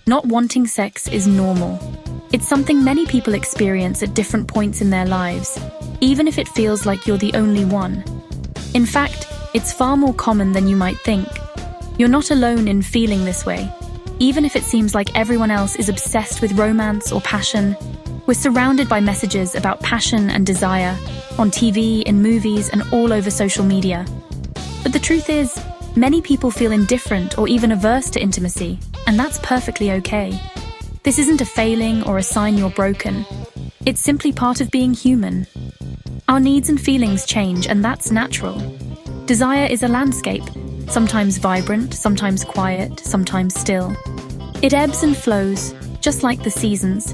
Not wanting sex is normal. It's something many people experience at different points in their lives, even if it feels like you're the only one. In fact, it's far more common than you might think. You're not alone in feeling this way. Even if it seems like everyone else is obsessed with romance or passion, we're surrounded by messages about passion and desire on TV, in movies, and all over social media. But the truth is, many people feel indifferent or even averse to intimacy, and that's perfectly okay. This isn't a failing or a sign you're broken. It's simply part of being human. Our needs and feelings change, and that's natural. Desire is a landscape, sometimes vibrant, sometimes quiet, sometimes still. It ebbs and flows, just like the seasons,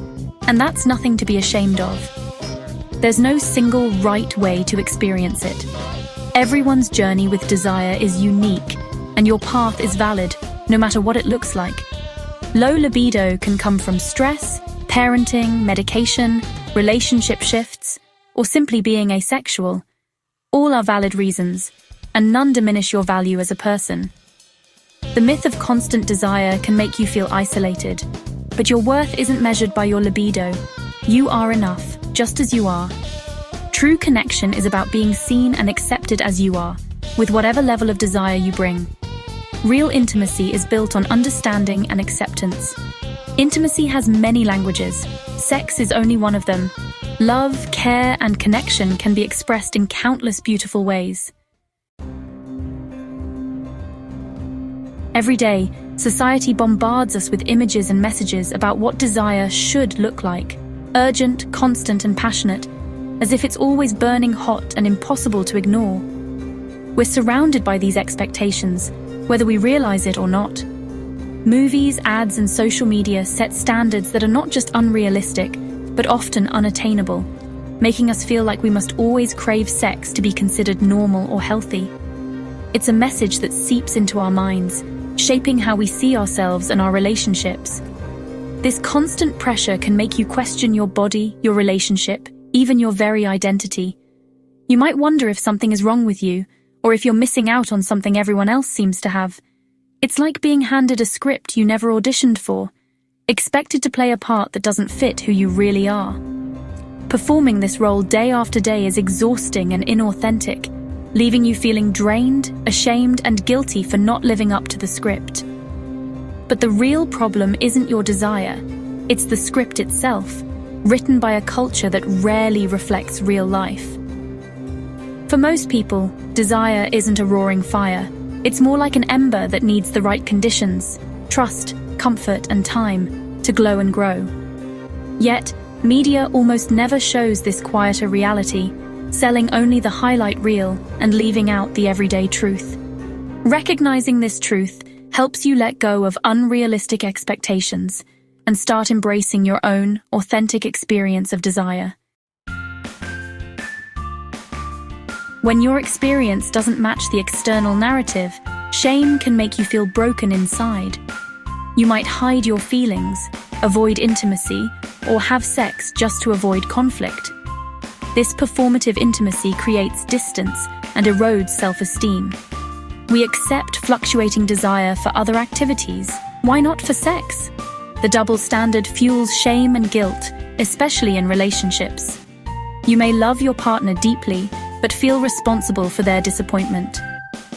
and that's nothing to be ashamed of. There's no single right way to experience it. Everyone's journey with desire is unique, and your path is valid, no matter what it looks like. Low libido can come from stress, parenting, medication, relationship shifts, or simply being asexual. All are valid reasons, and none diminish your value as a person. The myth of constant desire can make you feel isolated, but your worth isn't measured by your libido. You are enough, just as you are. True connection is about being seen and accepted as you are, with whatever level of desire you bring. Real intimacy is built on understanding and acceptance. Intimacy has many languages. Sex is only one of them. Love, care, and connection can be expressed in countless beautiful ways. Every day, society bombards us with images and messages about what desire should look like. Urgent, constant, and passionate, as if it's always burning hot and impossible to ignore. We're surrounded by these expectations, whether we realize it or not. Movies, ads, and social media set standards that are not just unrealistic, but often unattainable, making us feel like we must always crave sex to be considered normal or healthy. It's a message that seeps into our minds, shaping how we see ourselves and our relationships. This constant pressure can make you question your body, your relationship, even your very identity. You might wonder if something is wrong with you, or if you're missing out on something everyone else seems to have. It's like being handed a script you never auditioned for, expected to play a part that doesn't fit who you really are. Performing this role day after day is exhausting and inauthentic, leaving you feeling drained, ashamed, and guilty for not living up to the script. But the real problem isn't your desire, it's the script itself, written by a culture that rarely reflects real life. For most people, desire isn't a roaring fire. It's more like an ember that needs the right conditions, trust, comfort, and time to glow and grow. Yet, media almost never shows this quieter reality, selling only the highlight reel and leaving out the everyday truth. Recognizing this truth helps you let go of unrealistic expectations and start embracing your own authentic experience of desire. When your experience doesn't match the external narrative, shame can make you feel broken inside. You might hide your feelings, avoid intimacy, or have sex just to avoid conflict. This performative intimacy creates distance and erodes self-esteem. We accept fluctuating desire for other activities. Why not for sex? The double standard fuels shame and guilt, especially in relationships. You may love your partner deeply, but feel responsible for their disappointment.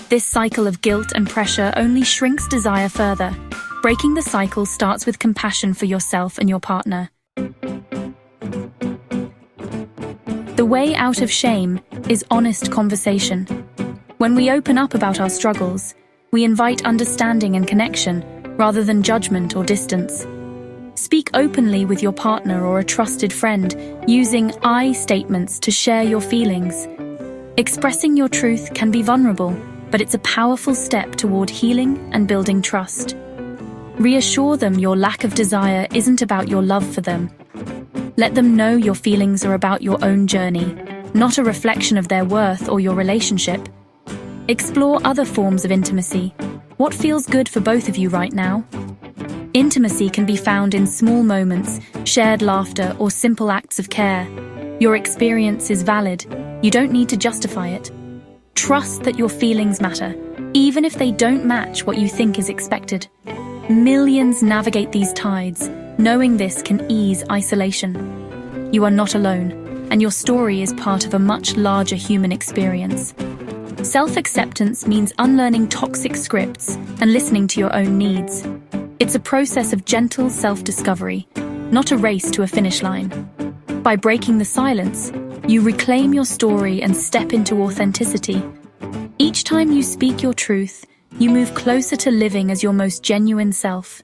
This cycle of guilt and pressure only shrinks desire further. Breaking the cycle starts with compassion for yourself and your partner. The way out of shame is honest conversation. When we open up about our struggles, we invite understanding and connection rather than judgment or distance. Speak openly with your partner or a trusted friend, using I statements to share your feelings. Expressing your truth can be vulnerable, but it's a powerful step toward healing and building trust. Reassure them your lack of desire isn't about your love for them. Let them know your feelings are about your own journey, not a reflection of their worth or your relationship. Explore other forms of intimacy. What feels good for both of you right now? Intimacy can be found in small moments, shared laughter, or simple acts of care. Your experience is valid. You don't need to justify it. Trust that your feelings matter, even if they don't match what you think is expected. Millions navigate these tides. Knowing this can ease isolation. You are not alone, and your story is part of a much larger human experience. Self-acceptance means unlearning toxic scripts and listening to your own needs. It's a process of gentle self-discovery, not a race to a finish line. By breaking the silence, you reclaim your story and step into authenticity. Each time you speak your truth, you move closer to living as your most genuine self.